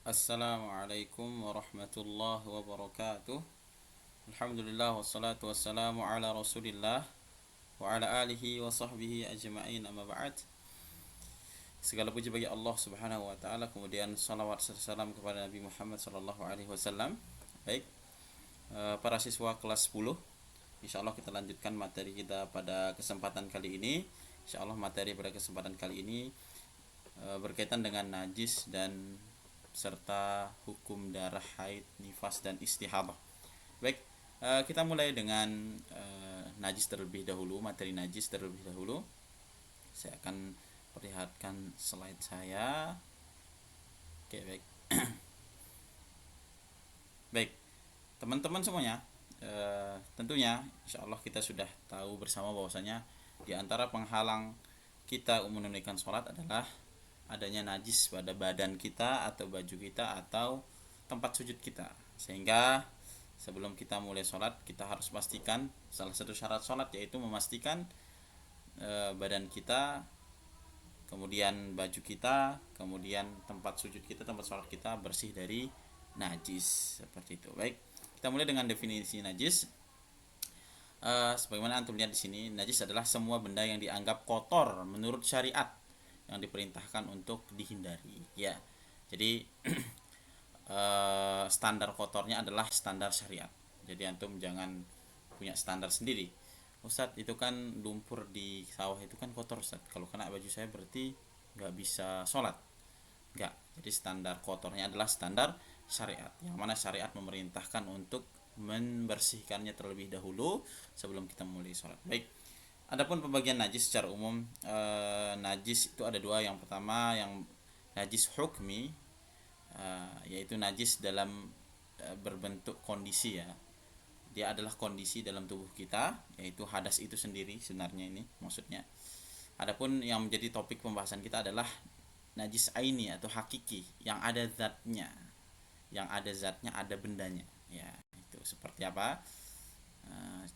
Assalamualaikum warahmatullahi wabarakatuh. Alhamdulillah wassalatu wassalamu ala Rasulillah wa ala alihi wa sahbihi ajma'in, amma ba'd. Segala puji bagi Allah Subhanahu wa taala, kemudian salawat serta salam kepada Nabi Muhammad sallallahu alaihi wasallam. Baik, para siswa kelas 10, insyaallah kita lanjutkan materi kita pada kesempatan kali ini. Insyaallah materi pada kesempatan kali ini berkaitan dengan najis dan serta hukum darah haid, nifas dan istihadah. Baik, kita mulai dengan najis terlebih dahulu, materi najis terlebih dahulu. Saya akan perlihatkan slide saya. Oke, baik. Baik, teman-teman semuanya, tentunya insya Allah kita sudah tahu bersama bahwasanya di antara penghalang kita menunaikan sholat adalah adanya najis pada badan kita atau baju kita atau tempat sujud kita. Sehingga sebelum kita mulai sholat, kita harus pastikan salah satu syarat sholat yaitu memastikan badan kita, kemudian baju kita, kemudian tempat sujud kita, tempat sholat kita bersih dari najis, seperti itu. Baik, kita mulai dengan definisi najis. Sebagaimana antum lihat di sini, najis adalah semua benda yang dianggap kotor menurut syariat yang diperintahkan untuk dihindari. Ya, jadi standar kotornya adalah standar syariat. Jadi antum jangan punya standar sendiri. Ustadz, itu kan lumpur di sawah itu kan kotor Ustadz, kalau kena baju saya berarti nggak bisa sholat. Nggak. Jadi standar kotornya adalah standar syariat, yang mana syariat memerintahkan untuk membersihkannya terlebih dahulu sebelum kita mulai sholat. Baik, adapun pembagian najis secara umum, najis itu ada dua. Yang pertama yang najis hukmi, yaitu najis dalam berbentuk kondisi, ya. Dia adalah kondisi dalam tubuh kita, yaitu hadas itu sendiri sebenarnya, ini maksudnya. Adapun yang menjadi topik pembahasan kita adalah najis aini atau hakiki, yang ada zatnya, ada bendanya, ya. Itu seperti apa?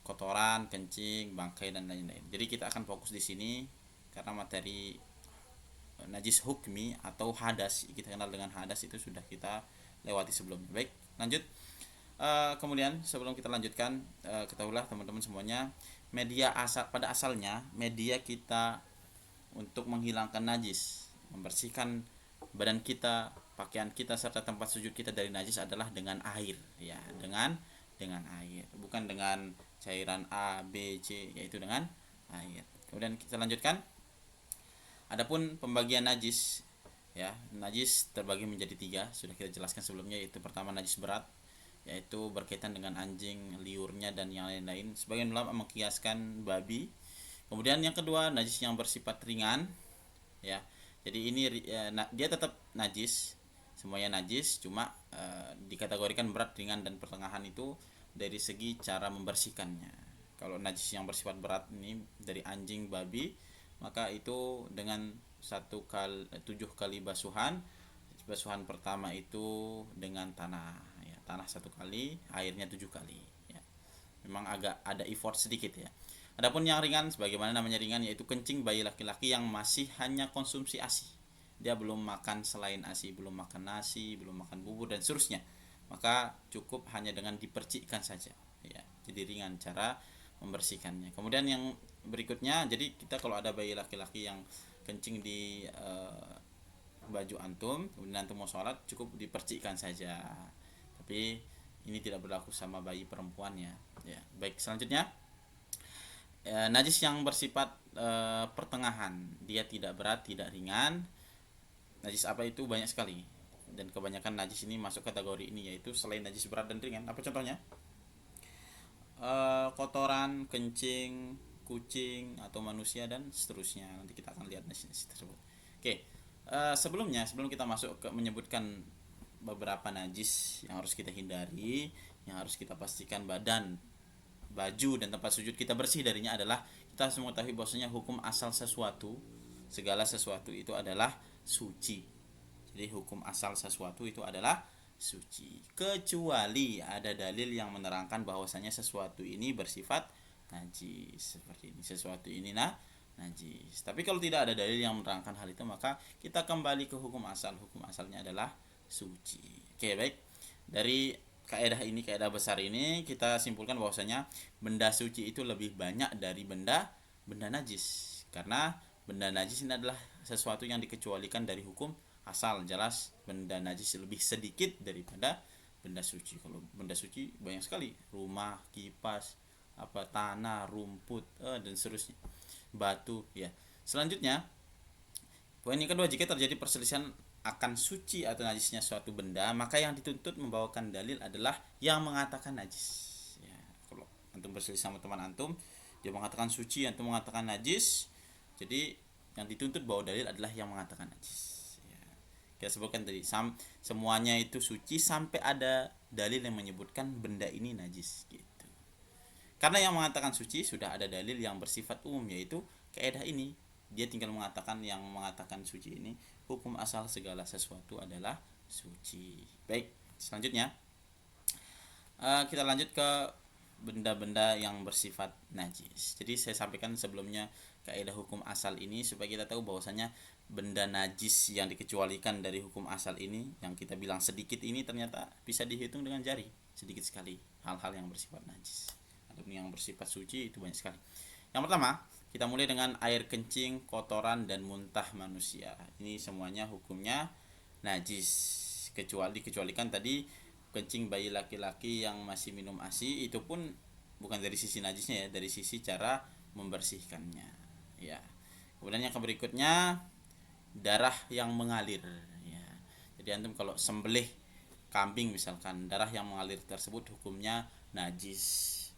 Kotoran, kencing, bangkai dan lain-lain. Jadi kita akan fokus di sini karena materi najis hukmi atau hadas, kita kenal dengan hadas, itu sudah kita lewati sebelumnya. Baik, lanjut. Kemudian sebelum kita lanjutkan, ketahuilah teman-teman semuanya, pada asalnya media kita untuk menghilangkan najis, membersihkan badan kita, pakaian kita serta tempat sujud kita dari najis adalah dengan air, ya, dengan air, bukan dengan cairan A, B, C, yaitu dengan air. Kemudian kita lanjutkan. Adapun pembagian najis, ya, najis terbagi menjadi tiga, sudah kita jelaskan sebelumnya, yaitu pertama najis berat, yaitu berkaitan dengan anjing, liurnya dan yang lain-lain. Sebagian ulama mengkiaskan babi. Kemudian yang kedua najis yang bersifat ringan, ya. Jadi ini dia tetap najis, semuanya najis, cuma dikategorikan berat, ringan dan pertengahan itu dari segi cara membersihkannya. Kalau najis yang bersifat berat ini dari anjing, babi, maka itu dengan 7 kali basuhan. Basuhan pertama itu dengan tanah, ya, tanah 1 kali, airnya 7 kali, ya. Memang agak ada effort sedikit, ya. Adapun yang ringan, sebagaimana namanya ringan, yaitu kencing bayi laki-laki yang masih hanya konsumsi ASI. Dia belum makan selain ASI, belum makan nasi, belum makan bubur dan seterusnya, maka cukup hanya dengan dipercikkan saja, ya. Jadi ringan cara membersihkannya. Kemudian yang berikutnya, jadi kita kalau ada bayi laki-laki yang kencing di baju antum, kemudian antum mau sholat, cukup dipercikkan saja. Tapi ini tidak berlaku sama bayi perempuannya, ya. Baik, selanjutnya, najis yang bersifat pertengahan, dia tidak berat, tidak ringan. Najis apa itu? Banyak sekali, dan kebanyakan najis ini masuk kategori ini, yaitu selain najis berat dan ringan. Apa contohnya? Kotoran, kencing, kucing atau manusia dan seterusnya. Nanti kita akan lihat najis tersebut. Oke, sebelum kita masuk ke menyebutkan beberapa najis yang harus kita hindari, yang harus kita pastikan badan, baju dan tempat sujud kita bersih darinya, adalah kita harus mengetahui bahwasanya hukum asal sesuatu, segala sesuatu itu adalah suci. Jadi hukum asal sesuatu itu adalah suci, kecuali ada dalil yang menerangkan bahwasanya sesuatu ini bersifat najis, seperti ini, sesuatu ini najis. Tapi kalau tidak ada dalil yang menerangkan hal itu, maka kita kembali ke hukum asal. Hukum asalnya adalah suci. Oke, baik. Dari kaidah besar ini kita simpulkan bahwasanya benda suci itu lebih banyak dari benda najis. Karena benda najis ini adalah sesuatu yang dikecualikan dari hukum asal. Jelas benda najis lebih sedikit daripada benda suci. Kalau benda suci banyak sekali, rumah, kipas, tanah, rumput, dan seterusnya, batu, ya. Selanjutnya, poin yang kedua, jika terjadi perselisihan akan suci atau najisnya suatu benda, maka yang dituntut membawakan dalil adalah yang mengatakan najis. Ya, kalau antum berselisih sama teman antum, dia mengatakan suci, antum mengatakan najis, jadi yang dituntut bawa dalil adalah yang mengatakan najis. Ya, kita sebutkan tadi, semuanya itu suci sampai ada dalil yang menyebutkan benda ini najis, gitu. Karena yang mengatakan suci sudah ada dalil yang bersifat umum, yaitu kaidah ini. Dia tinggal mengatakan, yang mengatakan suci ini, hukum asal segala sesuatu adalah suci. Baik, selanjutnya kita lanjut ke benda-benda yang bersifat najis. Jadi saya sampaikan sebelumnya kaidah hukum asal ini supaya kita tahu bahwasanya benda najis yang dikecualikan dari hukum asal ini, yang kita bilang sedikit ini, ternyata bisa dihitung dengan jari, sedikit sekali hal-hal yang bersifat najis. Adapun yang bersifat suci itu banyak sekali. Yang pertama, kita mulai dengan air kencing, kotoran, dan muntah manusia. Ini semuanya hukumnya najis, dikecualikan tadi kencing bayi laki-laki yang masih minum ASI, itu pun bukan dari sisi najisnya ya, dari sisi cara membersihkannya, ya. Kemudian yang berikutnya, darah yang mengalir, ya. Jadi antum kalau sembelih kambing misalkan, darah yang mengalir tersebut hukumnya najis.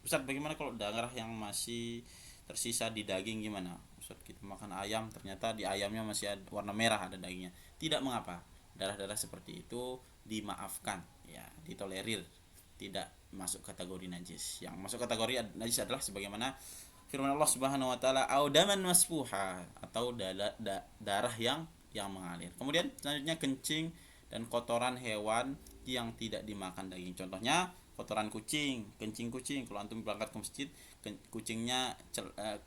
Ustaz, bagaimana kalau darah yang masih tersisa di daging, gimana? Ustaz, kita makan ayam, ternyata di ayamnya masih ada warna merah, ada dagingnya. Tidak mengapa. Darah-darah seperti itu dimaafkan, ya, ditolerir, tidak masuk kategori najis. Yang masuk kategori najis adalah sebagaimana firman Allah Subhanahu wa taala, audaman masfuha, atau darah yang mengalir. Kemudian selanjutnya kencing dan kotoran hewan yang tidak dimakan daging. Contohnya kotoran kucing, kencing kucing. Kalau antum berangkat ke masjid, kucingnya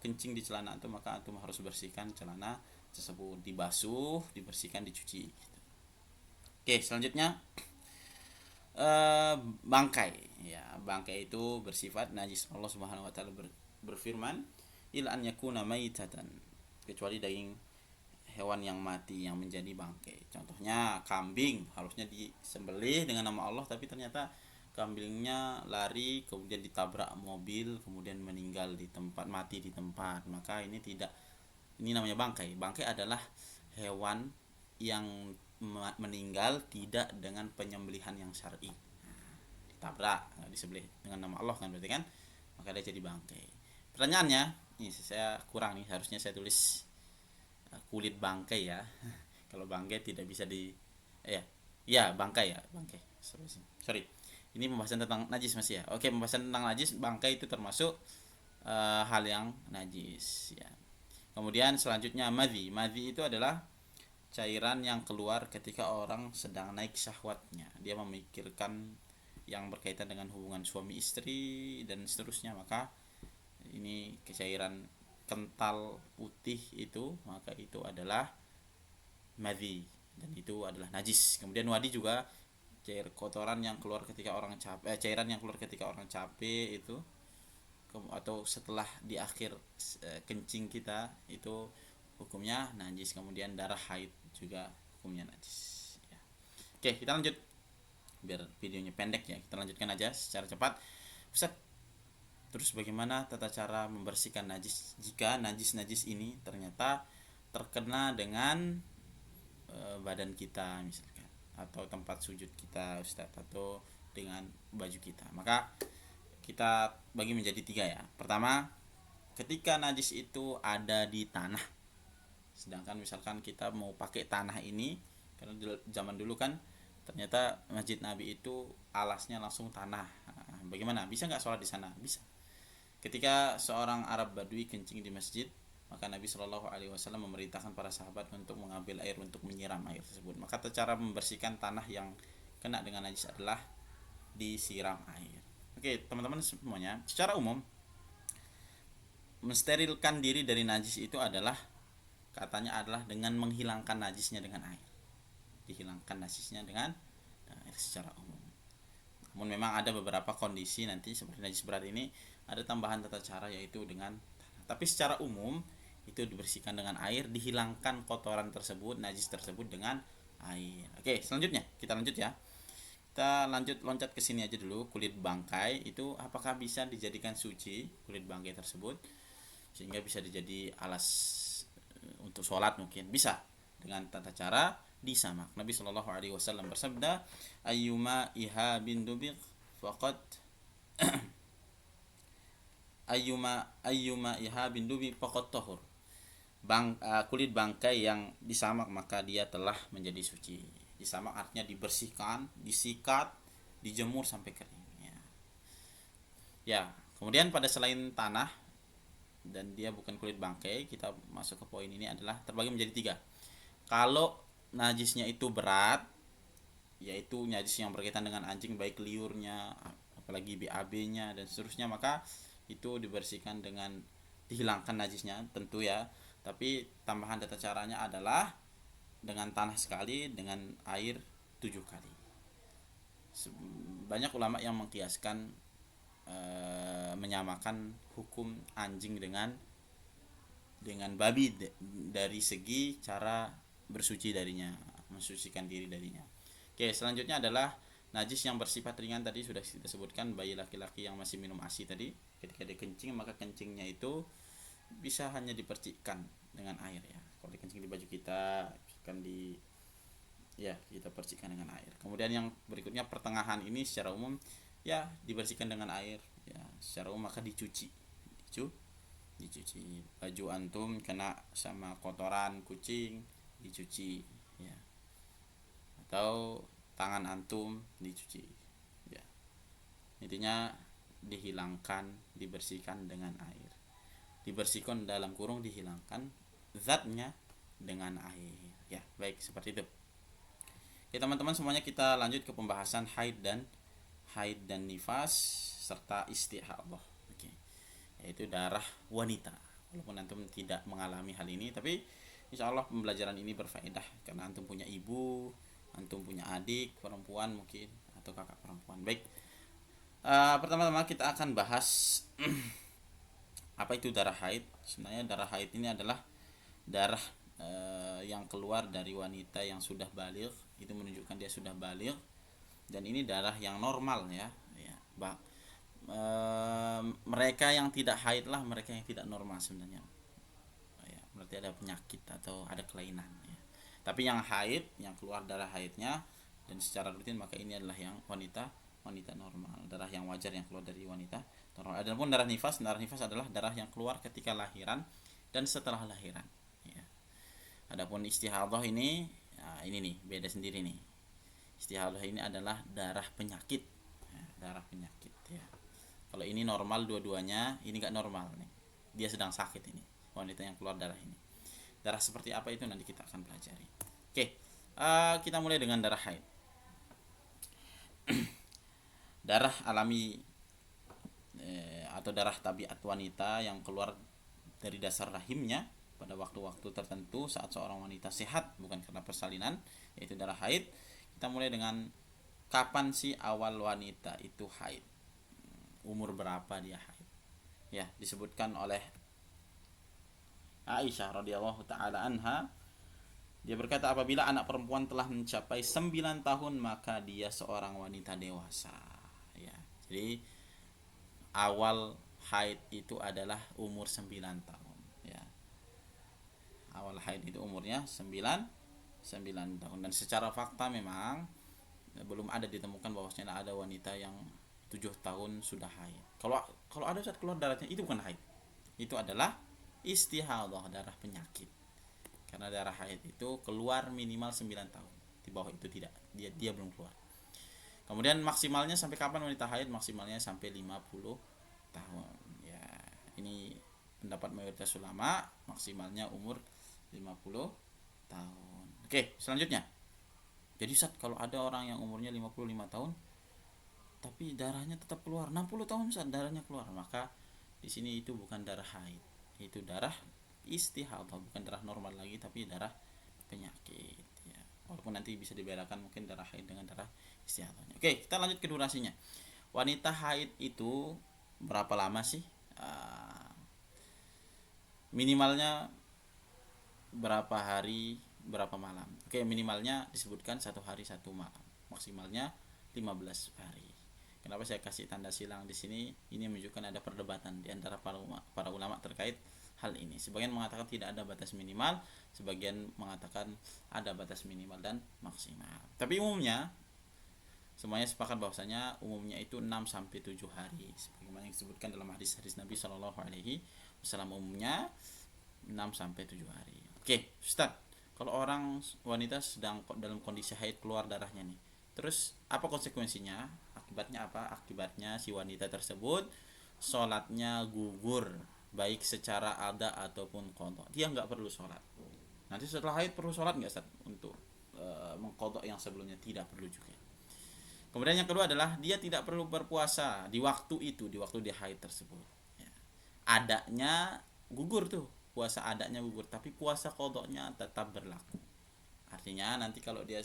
kencing di celana antum, maka antum harus bersihkan celana tersebut, dibasuh, dibersihkan, dicuci, gitu. Oke, selanjutnya bangkai, ya. Bangkai itu bersifat najis. Allah Subhanahu wa taala berfirman, ila an yakuna maitatan, kecuali daging hewan yang mati yang menjadi bangkai. Contohnya kambing, harusnya disembelih dengan nama Allah, tapi ternyata kambingnya lari, kemudian ditabrak mobil, kemudian meninggal di tempat, mati di tempat. Maka ini tidak, ini namanya bangkai. Bangkai adalah hewan yang meninggal tidak dengan penyembelihan yang syar'i. Ditabrak, disembelih dengan nama Allah kan, berarti kan, maka dia jadi bangkai. Pertanyaannya, ini saya kurang nih, harusnya saya tulis kulit bangkai ya. Kalau bangkai tidak bisa ya bangkai ya, bangkai. Sorry. Ini pembahasan tentang najis masih ya. Oke, pembahasan tentang najis, bangkai itu termasuk hal yang najis, ya. Kemudian selanjutnya madhi. Madhi itu adalah cairan yang keluar ketika orang sedang naik syahwatnya. Dia memikirkan yang berkaitan dengan hubungan suami istri dan seterusnya, maka ini cairan kental putih itu, maka itu adalah madhi, dan itu adalah najis. Kemudian wadi juga kotoran yang keluar ketika orang capek, cairan yang keluar ketika orang capek itu, atau setelah di akhir kencing kita, itu hukumnya najis. Kemudian darah haid juga hukumnya najis, ya. Oke, kita lanjut biar videonya pendek ya, kita lanjutkan aja secara cepat. Ustaz, terus bagaimana tata cara membersihkan najis jika najis ini ternyata terkena dengan badan kita misalkan, atau tempat sujud kita, Ustaz, atau dengan baju kita? Maka kita bagi menjadi 3 ya. Pertama, ketika najis itu ada di tanah, sedangkan misalkan kita mau pakai tanah ini, karena zaman dulu kan ternyata masjid Nabi itu alasnya langsung tanah. Bagaimana? Bisa nggak sholat di sana? Bisa. Ketika seorang Arab Badui kencing di masjid, maka Nabi Shallallahu Alaihi Wasallam memerintahkan para sahabat untuk mengambil air untuk menyiram air tersebut. Maka cara membersihkan tanah yang kena dengan najis adalah disiram air. Oke, teman-teman semuanya, secara umum mensterilkan diri dari najis itu adalah, katanya adalah dengan menghilangkan najisnya dengan air. Dihilangkan najisnya dengan air secara umum. Namun memang ada beberapa kondisi nanti seperti najis berat ini ada tambahan tata cara yaitu dengan tanah. Tapi secara umum itu dibersihkan dengan air, dihilangkan kotoran tersebut, najis tersebut dengan air. Oke, selanjutnya kita lanjut ya. Kita lanjut loncat ke sini aja dulu. Kulit bangkai itu apakah bisa dijadikan suci kulit bangkai tersebut sehingga bisa dijadi alas untuk sholat? Mungkin bisa dengan tata cara disamak. Nabi Shallallahu Alaihi Wasallam bersabda, "Ayyuma iha bin dubiq faqad ayyuma iha bin dubi faqad tahur." Kulit bangkai yang disamak maka dia telah menjadi suci. Disamak artinya dibersihkan, disikat, dijemur sampai kering. Ya, kemudian pada selain tanah dan dia bukan kulit bangkai, kita masuk ke poin ini adalah terbagi menjadi tiga. Kalau najisnya itu berat, yaitu najis yang berkaitan dengan anjing, baik liurnya, apalagi BAB-nya dan seterusnya, maka itu dibersihkan dengan dihilangkan najisnya tentu ya. Tapi tambahan tata caranya adalah dengan tanah sekali, dengan air 7 kali. Banyak ulama yang mengkiaskan menyamakan hukum anjing dengan babi dari segi cara bersuci darinya, mensucikan diri darinya. Oke, selanjutnya adalah najis yang bersifat ringan. Tadi sudah kita sebutkan, bayi laki-laki yang masih minum ASI tadi, ketika dia kencing maka kencingnya itu bisa hanya dipercikkan dengan air ya. Kalau dikencing di baju kita, kan kita percikkan dengan air. Kemudian yang berikutnya pertengahan ini secara umum ya dibersihkan dengan air ya, secara umum maka dicuci baju antum kena sama kotoran kucing dicuci ya, atau tangan antum dicuci ya, intinya dihilangkan, dibersihkan dengan air. Dibersihkan dalam kurung dihilangkan zatnya dengan air ya. Baik, seperti itu. Oke teman-teman semuanya, kita lanjut ke pembahasan haid dan nifas serta istihadah. Oke. Yaitu darah wanita. Walaupun antum tidak mengalami hal ini, tapi insya Allah pembelajaran ini berfaedah karena antum punya ibu, antum punya adik perempuan mungkin, atau kakak perempuan. Baik. Pertama-tama kita akan bahas apa itu darah haid. Sebenarnya darah haid ini adalah darah yang keluar dari wanita yang sudah baligh. Itu menunjukkan dia sudah baligh, dan ini darah yang normal ya. Mereka yang tidak haid lah mereka yang tidak normal sebenarnya ya, berarti ada penyakit atau ada kelainan ya. Tapi yang haid, yang keluar darah haidnya dan secara rutin, maka ini adalah yang wanita normal, darah yang wajar yang keluar dari wanita normal. Adapun darah nifas adalah darah yang keluar ketika lahiran dan setelah lahiran ya. Adapun istihadah ini ini nih beda sendiri nih. Istihadah ini adalah darah penyakit ya, darah penyakit ya. Kalau ini normal dua-duanya, ini gak normal nih, dia sedang sakit ini wanita yang keluar darah ini. Darah seperti apa itu nanti kita akan pelajari. Oke, kita mulai dengan darah haid. Darah alami atau darah tabiat wanita yang keluar dari dasar rahimnya pada waktu-waktu tertentu saat seorang wanita sehat, bukan karena persalinan, yaitu darah haid. Kita mulai dengan kapan sih awal wanita itu haid, umur berapa dia haid ya. Disebutkan oleh Aisyah radhiyallahu taala anha, dia berkata, apabila anak perempuan telah mencapai 9 tahun maka dia seorang wanita dewasa ya. Jadi awal haid itu adalah umur 9 tahun ya. Awal haid itu umurnya 9 tahun, dan secara fakta memang belum ada ditemukan bahwasanya ada wanita yang 7 tahun sudah haid. Kalau ada saat keluar darahnya itu bukan haid, itu adalah istihadah, darah penyakit. Karena darah haid itu keluar minimal 9 tahun, di bawah itu tidak, dia belum keluar. Kemudian maksimalnya sampai kapan wanita haid? Maksimalnya sampai 50 tahun ya. Ini pendapat mayoritas ulama, maksimalnya umur 50 tahun. Oke, selanjutnya. Jadi kalau ada orang yang umurnya 55 tahun tapi darahnya tetap keluar 60 tahun darahnya keluar, maka di sini itu bukan darah haid, itu darah istihadah, bukan darah normal lagi tapi darah penyakit ya. Walaupun nanti bisa dibedakan mungkin darah haid dengan darah Oke, kita lanjut ke durasinya. Wanita haid itu berapa lama sih? Uh, Minimalnya berapa hari berapa malam? Oke, minimalnya disebutkan 1 hari 1 malam, maksimalnya 15 hari. Kenapa saya kasih tanda silang di sini? Ini menunjukkan ada perdebatan di antara para ulama terkait hal ini. Sebagian mengatakan tidak ada batas minimal, sebagian mengatakan ada batas minimal dan maksimal. Tapi umumnya semuanya sepakat bahwasanya umumnya itu 6 sampai 7 hari sebagaimana yang disebutkan dalam hadis-hadis Nabi Shallallahu alaihi wasallam, umumnya 6 sampai 7 hari. Oke, Ustaz. Kalau orang wanita sedang dalam kondisi haid, keluar darahnya nih. Terus apa konsekuensinya? Akibatnya apa? Akibatnya si wanita tersebut sholatnya gugur, baik secara ada ataupun qadha. Dia nggak perlu sholat. Nanti setelah haid perlu sholat nggak, Ustaz? Untuk mengqadha yang sebelumnya? Tidak perlu juga. Kemudian yang kedua adalah dia tidak perlu berpuasa di waktu itu, di waktu dia haid tersebut. Ya. Adanya gugur tuh, puasa adanya gugur, tapi puasa qadhanya tetap berlaku. Artinya nanti kalau dia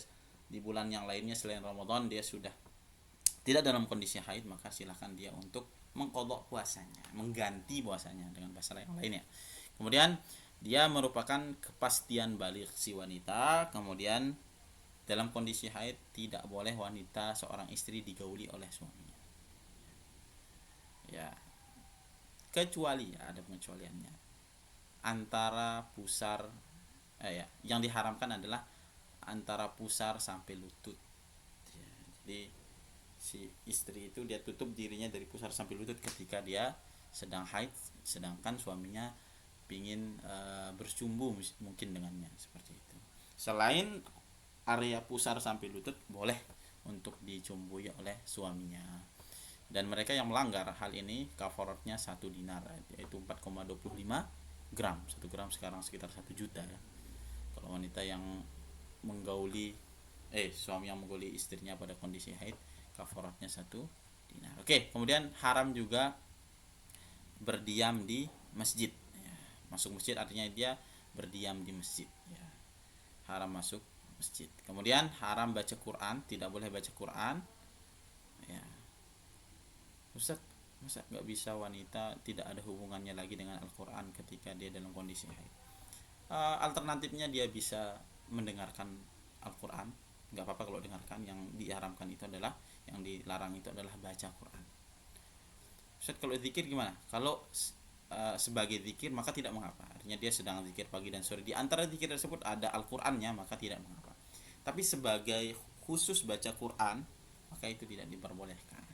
di bulan yang lainnya selain Ramadan dia sudah tidak dalam kondisi haid, maka silakan dia untuk mengqadha puasanya, mengganti puasanya dengan bahasa yang lainnya. Kemudian dia merupakan kepastian balik si wanita. Kemudian dalam kondisi haid tidak boleh wanita seorang istri digauli oleh suaminya. Ya, kecuali ya, ada pengecualiannya. Antara pusar ya, yang diharamkan adalah antara pusar sampai lutut. Ya, jadi si istri itu dia tutup dirinya dari pusar sampai lutut ketika dia sedang haid, sedangkan suaminya ingin bercumbu mungkin dengannya, seperti itu. Selain area pusar sampai lutut boleh untuk dicumbui oleh suaminya. Dan mereka yang melanggar hal ini kafaratnya 1 dinar, yaitu 4,25 gram. 1 gram sekarang sekitar 1 juta ya. Kalau wanita yang menggauli suami yang menggauli istrinya pada kondisi haid, kafaratnya 1 dinar. Oke, kemudian haram juga berdiam di masjid ya. Masuk masjid artinya dia berdiam di masjid ya. Haram masuk masjid. Kemudian haram baca Quran, tidak boleh baca Quran. Ya. Ustaz, masa nggak bisa wanita tidak ada hubungannya lagi dengan Al-Quran ketika dia dalam kondisi haid? Alternatifnya dia bisa mendengarkan Al-Quran, nggak apa-apa kalau dengarkan. Yang diharamkan itu adalah, yang dilarang itu adalah baca Quran. Ustaz, kalau zikir gimana? Kalau sebagai zikir maka tidak mengapa. Artinya dia sedang zikir pagi dan sore. Di antara zikir tersebut ada Al-Qur'annya, maka tidak mengapa. Tapi sebagai khusus baca Quran, maka itu tidak diperbolehkan.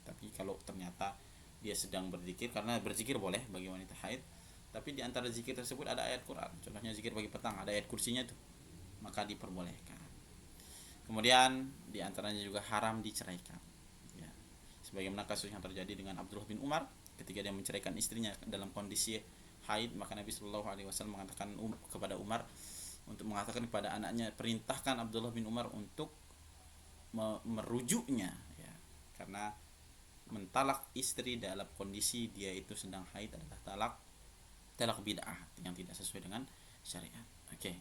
Tapi kalau ternyata dia sedang berzikir, karena berzikir boleh bagi wanita haid, tapi di antara zikir tersebut ada ayat Quran, contohnya zikir pagi petang ada ayat kursinya tuh, maka diperbolehkan. Kemudian di antaranya juga haram diceraikan ya. Sebagaimana kasus yang terjadi dengan Abdullah bin Umar ketika dia menceraikan istrinya dalam kondisi haid, maka Nabi Shallallahu alaihi wasallam mengatakan kepada Umar, untuk mengatakan kepada anaknya, perintahkan Abdullah bin Umar untuk merujuknya ya, karena mentalak istri dalam kondisi dia itu sedang haid adalah talak bid'ah yang tidak sesuai dengan syariat. Oke.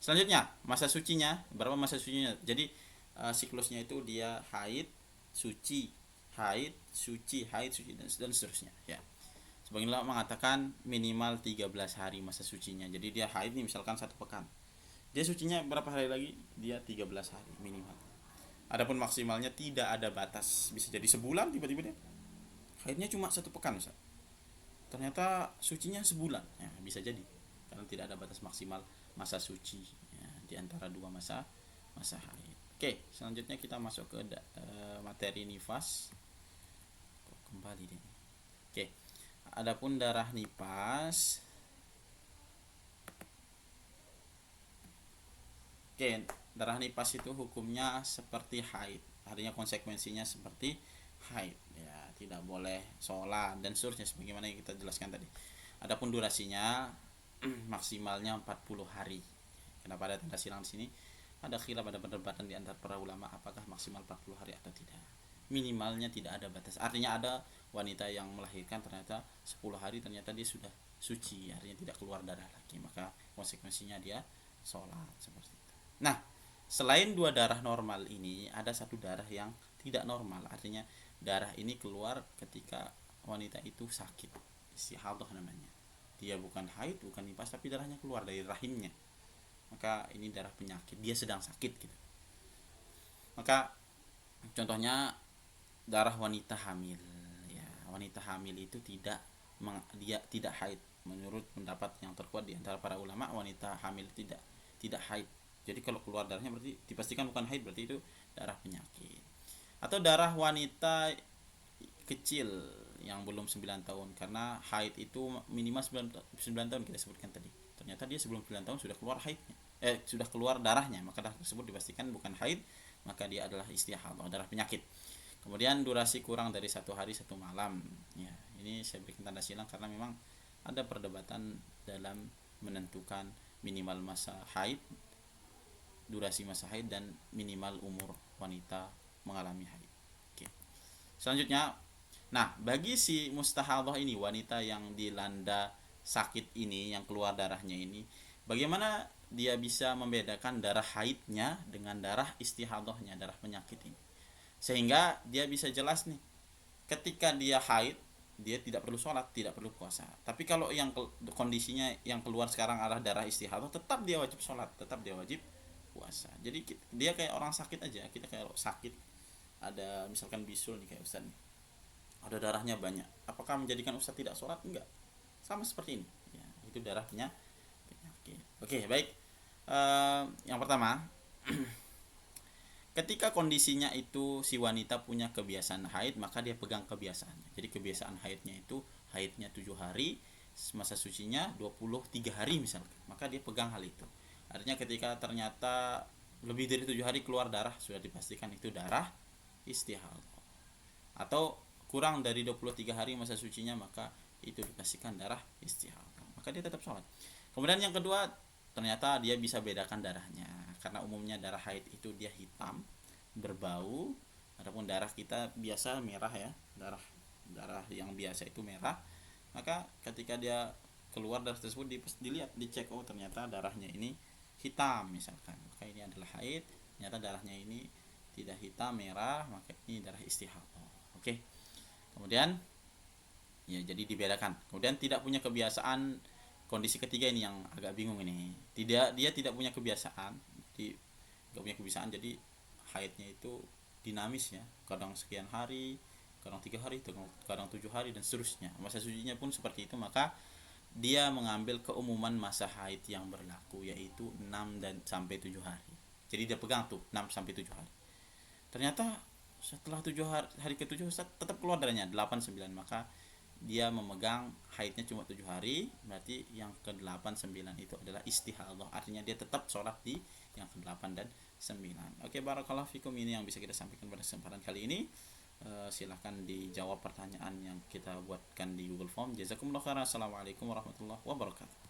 Selanjutnya masa sucinya, berapa masa sucinya? Jadi siklusnya itu dia haid, suci, haid, suci, haid, suci dan seterusnya ya. Sebagian ulama mengatakan minimal 13 hari masa sucinya. Jadi dia haid nih misalkan 1 pekan. Dia sucinya berapa hari lagi? Dia 13 hari minimal. Adapun maksimalnya tidak ada batas. Bisa jadi sebulan tiba-tiba dia haidnya cuma 1 pekan Ustaz. Ternyata sucinya sebulan. Ya, bisa jadi. Karena tidak ada batas maksimal masa suci ya, di antara dua masa haid. Oke, selanjutnya kita masuk ke materi nifas. Kok kembali deh. Oke. Adapun darah nifas, oke, darah nifas itu hukumnya seperti haid, artinya konsekuensinya seperti haid ya, tidak boleh sholat dan seterusnya sebagaimana yang kita jelaskan tadi. Adapun durasinya maksimalnya 40 hari. Kenapa ada tanda silang di sini? Ada khilaf, ada perdebatan di antara para ulama apakah maksimal 40 hari atau tidak. Minimalnya tidak ada batas. Artinya ada wanita yang melahirkan ternyata 10 hari ternyata dia sudah suci, artinya tidak keluar darah lagi, maka konsekuensinya dia sholat seperti itu. Nah, selain dua darah normal ini, ada satu darah yang tidak normal. Artinya darah ini keluar ketika wanita itu sakit, istihadah namanya. Dia bukan haid, bukan nifas, tapi darahnya keluar dari rahimnya. Maka ini darah penyakit, dia sedang sakit gitu. Maka contohnya darah wanita hamil, ya. Wanita hamil itu dia tidak haid. Menurut pendapat yang terkuat di antara para ulama, wanita hamil tidak haid. Jadi kalau keluar darahnya berarti dipastikan bukan haid, berarti itu darah penyakit. Atau darah wanita kecil yang belum 9 tahun, karena haid itu minimal 9 tahun kita sebutkan tadi. Ternyata dia sebelum 9 tahun sudah keluar haidnya. Sudah keluar darahnya, maka darah tersebut dipastikan bukan haid, maka dia adalah istihadah, darah penyakit. Kemudian durasi kurang dari 1 hari 1 malam. Ya, ini saya berikan tanda silang karena memang ada perdebatan dalam menentukan minimal masa haid, durasi masa haid, dan minimal umur wanita mengalami haid. Oke. Selanjutnya, nah bagi si mustahadah ini, wanita yang dilanda sakit ini, yang keluar darahnya ini, bagaimana dia bisa membedakan darah haidnya dengan darah istihadahnya, darah penyakit ini, sehingga dia bisa jelas nih, ketika dia haid dia tidak perlu sholat, tidak perlu puasa. Tapi kalau yang kondisinya yang keluar sekarang adalah darah istihadah, tetap dia wajib sholat, tetap dia wajib puasa. Jadi dia kayak orang sakit aja. Kita kayak sakit, ada misalkan bisul nih kayak Ustaz nih, ada darahnya banyak, apakah menjadikan Ustaz tidak sholat? Enggak, sama seperti ini ya, itu darahnya penyakit. Oke, baik. Yang pertama, ketika kondisinya itu si wanita punya kebiasaan haid, maka dia pegang kebiasaannya. Jadi kebiasaan haidnya itu, haidnya 7 hari, masa sucinya 23 hari misalkan, maka dia pegang hal itu. Artinya ketika ternyata lebih dari 7 hari keluar darah, sudah dipastikan itu darah istihadah. Atau kurang dari 23 hari masa sucinya, maka itu dipastikan darah istihadah, maka dia tetap sholat. Kemudian yang kedua, ternyata dia bisa bedakan darahnya, karena umumnya darah haid itu dia hitam berbau, adapun darah kita biasa merah ya, darah yang biasa itu merah. Maka ketika dia keluar darah tersebut, dilihat, dicek, oh ternyata darahnya ini hitam misalkan, maka ini adalah haid. Ternyata darahnya ini tidak hitam, merah, maka ini darah istihadah. Oke. Kemudian ya, jadi dibedakan. Kemudian tidak punya kebiasaan, kondisi ketiga ini yang agak bingung ini. Dia tidak punya kebiasaan, tidak punya kebiasaan, jadi haidnya itu dinamis ya, kadang sekian hari, kadang 3 hari, kadang 7 hari, dan seterusnya. Masa sucinya pun seperti itu, maka dia mengambil keumuman masa haid yang berlaku, yaitu 6 dan sampai 7 hari. Jadi dia pegang tuh 6 sampai 7 hari. Ternyata setelah 7 hari ke-7 tetap keluar darahnya 8 9, maka dia memegang haidnya cuma 7 hari, berarti yang ke-8 9 itu adalah istihadah. Artinya dia tetap sholat di yang ke-8 dan 9. Oke, barakallahu fikum, ini yang bisa kita sampaikan pada kesempatan kali ini. Silahkan dijawab pertanyaan yang kita buatkan di Google Form. Jazakumullah khairan. Assalamualaikum warahmatullahi wabarakatuh.